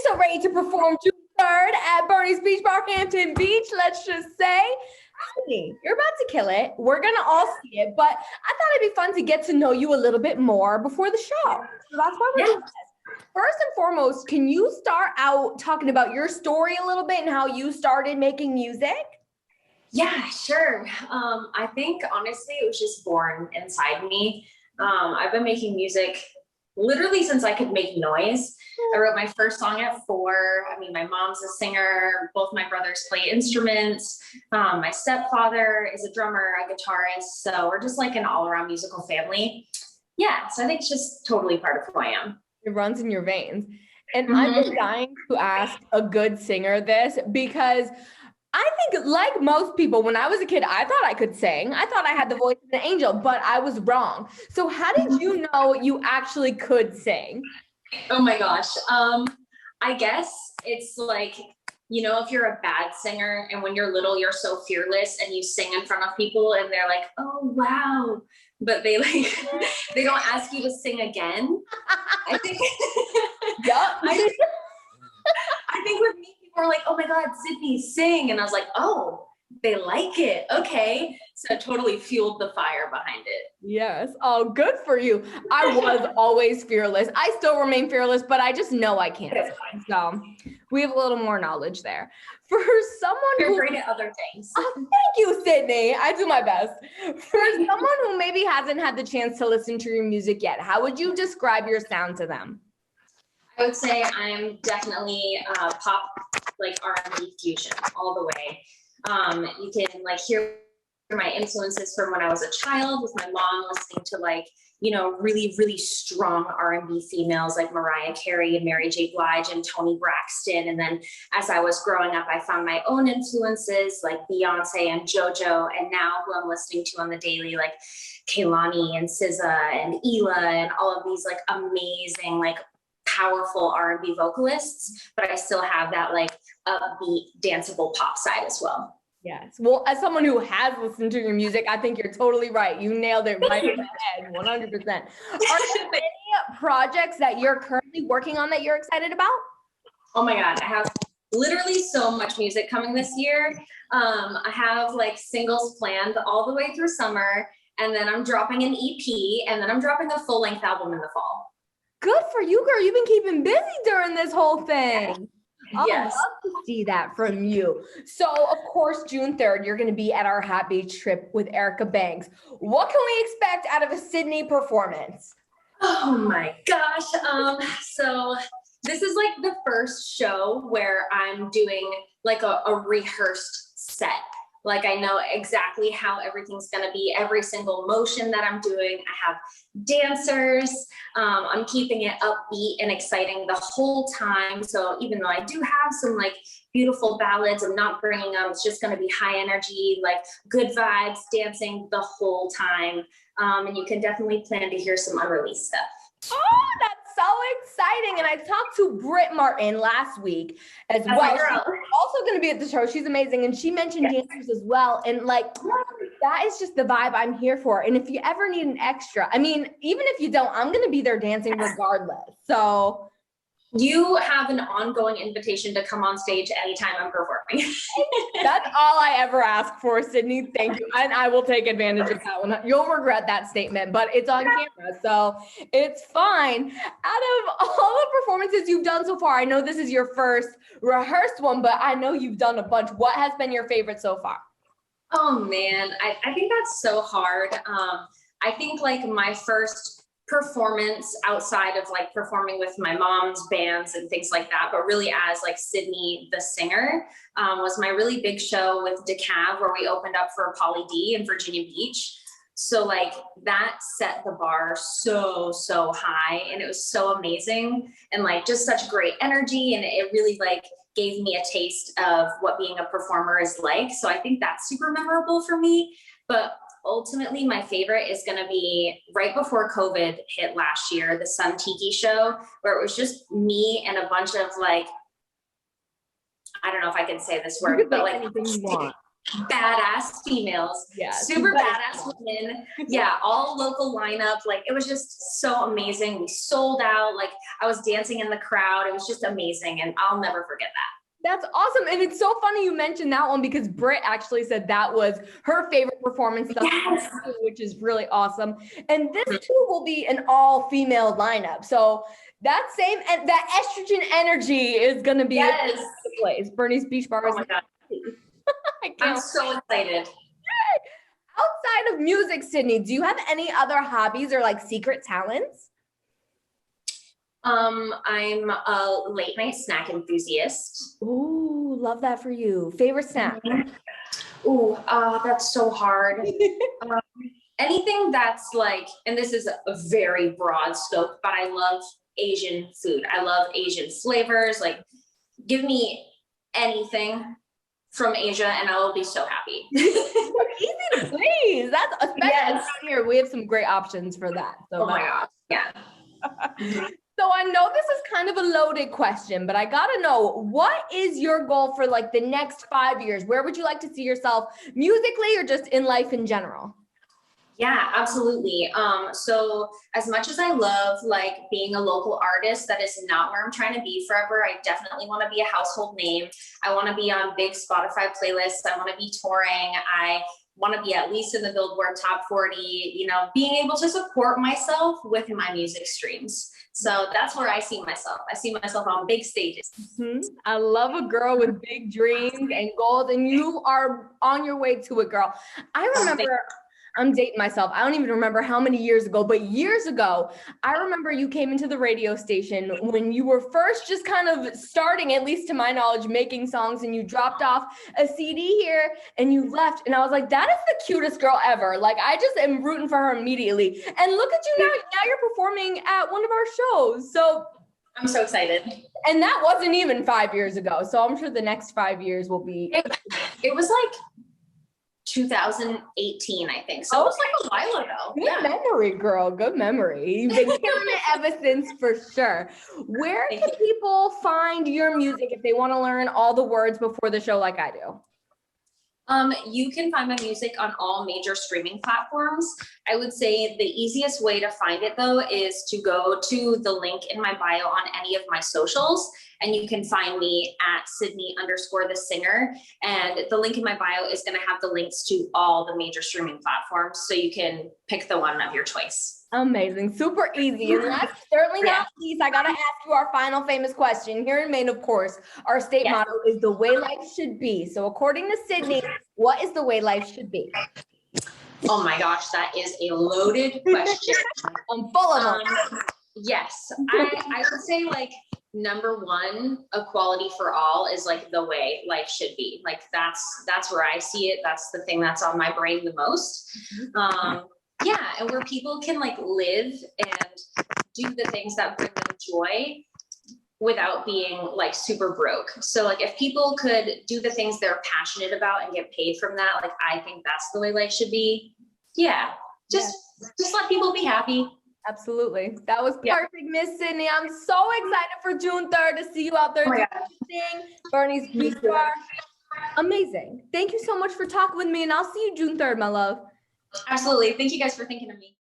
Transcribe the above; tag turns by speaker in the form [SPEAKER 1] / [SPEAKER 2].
[SPEAKER 1] so ready to perform June 3rd at Bernie's Beach Bar, Hampton Beach. Let's just say, Sydney, you're about to kill it. We're going to all see it, but I thought it'd be fun to get to know you a little bit more before the show. So that's why we're doing this. First and foremost, can you start out talking about your story a little bit and how you started making music?
[SPEAKER 2] Yeah, sure. I think honestly, it was just born inside me. I've been making music literally since I could make noise. I wrote my first song at 4. I mean, my mom's a singer. Both my brothers play instruments. My stepfather is a drummer, a guitarist. So we're just like an all-around musical family. Yeah, so I think it's just totally part of who I am.
[SPEAKER 1] It runs in your veins. And I'm dying to ask a good singer this because I think, like most people, when I was a kid, I thought I could sing. I thought I had the voice of an angel, but I was wrong. So how did you know you actually could sing?
[SPEAKER 2] Oh my gosh. I guess it's like, if you're a bad singer and when you're little, you're so fearless and you sing in front of people and they're like, oh, wow. But they they don't ask you to sing again. I think, I think with me, people are like, oh my God, Sydney, sing. And I was like, oh, they like it. Okay. So it totally fueled the fire behind it.
[SPEAKER 1] Yes. Oh, good for you. I was always fearless. I still remain fearless, but I just know I can't sing. So we have a little more knowledge there. For someone
[SPEAKER 2] You're great at other things.
[SPEAKER 1] Oh, thank you, Sydney. I do my best. For someone who maybe hasn't had the chance to listen to your music yet, how would you describe your sound to them?
[SPEAKER 2] I would say I'm definitely pop, like R&B fusion all the way. You can hear my influences from when I was a child with my mom listening to really, really strong R&B females like Mariah Carey and Mary J. Blige and Toni Braxton. And then as I was growing up, I found my own influences like Beyonce and JoJo. And now who I'm listening to on the daily, like Kehlani and SZA and Ela and all of these amazing, powerful R&B vocalists, but I still have that upbeat, danceable pop side as well.
[SPEAKER 1] Yes. Well, as someone who has listened to your music, I think you're totally right. You nailed it right in the head, 100%. Are there any projects that you're currently working on that you're excited about?
[SPEAKER 2] Oh my God, I have literally so much music coming this year. I have singles planned all the way through summer, and then I'm dropping an EP, and then I'm dropping a full-length album in the fall.
[SPEAKER 1] Good for you, girl. You've been keeping busy during this whole thing.
[SPEAKER 2] Yes.
[SPEAKER 1] I'd love to see that from you. So, of course, June 3rd, you're going to be at our Hat Beach trip with Erica Banks. What can we expect out of a Sydney performance?
[SPEAKER 2] Oh my gosh. So this is the first show where I'm doing a rehearsed set. I know exactly how everything's going to be, every single motion that I'm doing. I have dancers. I'm keeping it upbeat and exciting the whole time. So even though I do have some beautiful ballads, I'm not bringing them. It's just going to be high energy, good vibes, dancing the whole time. And you can definitely plan to hear some unreleased stuff.
[SPEAKER 1] Oh, that's so exciting. And I talked to Britt Martin last week as well. She's also going to be at the show. She's amazing. And she mentioned dancers as well. And that is just the vibe I'm here for. And if you ever need an extra, I mean, even if you don't, I'm going to be there dancing regardless. So
[SPEAKER 2] you have an ongoing invitation to come on stage anytime I'm performing.
[SPEAKER 1] That's all I ever ask for, Sydney. Thank you. And I will take advantage of that one. You'll regret that statement, but it's on camera, so it's fine. Out of all the performances you've done so far, I know this is your first rehearsed one, but I know you've done a bunch. What has been your favorite so far?
[SPEAKER 2] Oh man, I think that's so hard. I think my first performance outside of performing with my mom's bands and things like that, but really as Sydney the singer, was my really big show with DeKalb where we opened up for Pauly D in Virginia Beach. So that set the bar so high, and it was so amazing and just such great energy, and it really gave me a taste of what being a performer is like. So I think that's super memorable for me. But ultimately, my favorite is going to be right before COVID hit last year, the Sun Tiki show, where it was just me and a bunch of I don't know if I can say this word, but
[SPEAKER 1] anything you want.
[SPEAKER 2] badass females, super badass women. Yeah, all local lineup. Like it was just so amazing. We sold out. Like I was dancing in the crowd. It was just amazing, and I'll never forget that.
[SPEAKER 1] That's awesome. And it's so funny you mentioned that one because Britt actually said that was her favorite performance,
[SPEAKER 2] Yes.
[SPEAKER 1] which is really awesome. And this too will be an all-female lineup. So that same and that estrogen energy is going to be
[SPEAKER 2] Yes.
[SPEAKER 1] the place. Bernie's Beach Bar.
[SPEAKER 2] Oh my God. I'm so excited.
[SPEAKER 1] Outside of music, Sydney, do you have any other hobbies or like secret talents?
[SPEAKER 2] I'm a late night snack enthusiast.
[SPEAKER 1] Ooh, love that for you. Favorite snack?
[SPEAKER 2] Ooh, that's so hard. Anything that's like, and this is a very broad scope, but I love Asian food. I love Asian flavors. Like, give me anything from Asia and I will be so happy.
[SPEAKER 1] Easy to please. That's especially down here. We have some great options for that. So
[SPEAKER 2] oh my gosh. Yeah.
[SPEAKER 1] So I know this is kind of a loaded question, but I gotta know, what is your goal for like the next 5 years? Where would you like to see yourself musically or just in life in general?
[SPEAKER 2] Yeah, absolutely. So as much as I love like being a local artist, that is not where I'm trying to be forever. I definitely want to be a household name. I want to be on big Spotify playlists. I want to be touring. I want to be at least in the Billboard Top 40, you know, being able to support myself with my music streams. So that's where I see myself. I see myself on big stages.
[SPEAKER 1] Mm-hmm. I love a girl with big dreams and goals, and you are on your way to it, girl. I remember, I'm dating myself. I don't even remember how many years ago, but years ago, I remember you came into the radio station when you were first just kind of starting, at least to my knowledge, making songs, and you dropped off a CD here and you left. And I was like, that is the cutest girl ever. Like, I just am rooting for her immediately. And look at you now. Now you're performing at one of our shows. So
[SPEAKER 2] I'm so excited.
[SPEAKER 1] And that wasn't even 5 years ago. So I'm sure the next 5 years will be.
[SPEAKER 2] It was like 2018, I think. So it was like a while ago.
[SPEAKER 1] Good memory, girl. Good memory. You've been killing it ever since for sure. Where can people find your music if they want to learn all the words before the show like I do?
[SPEAKER 2] You can find my music on all major streaming platforms. I would say the easiest way to find it though is to go to the link in my bio on any of my socials, and you can find me at Sydney_the_singer. And the link in my bio is going to have the links to all the major streaming platforms, so you can pick the one of your choice.
[SPEAKER 1] Amazing. Super easy. And last, certainly not least, I got to ask you our final famous question. Here in Maine, of course, our state motto is the way life should be. So according to Sydney, what is the way life should be?
[SPEAKER 2] Oh my gosh, that is a loaded question.
[SPEAKER 1] I'm full of them.
[SPEAKER 2] Yes, I would say like number one, equality for all is like the way life should be. Like that's where I see it. That's the thing that's on my brain the most. Yeah, and where people can like live and do the things that bring them joy without being like super broke. So like if people could do the things they're passionate about and get paid from that, like I think that's the way life should be. Yeah, just let people be happy.
[SPEAKER 1] Absolutely. That was perfect, Miss Sydney. I'm so excited for June 3rd to see you out there doing Bernie's Beach Bar. Amazing. Thank you so much for talking with me, and I'll see you June 3rd, my love.
[SPEAKER 2] Absolutely. Thank you guys for thinking of me.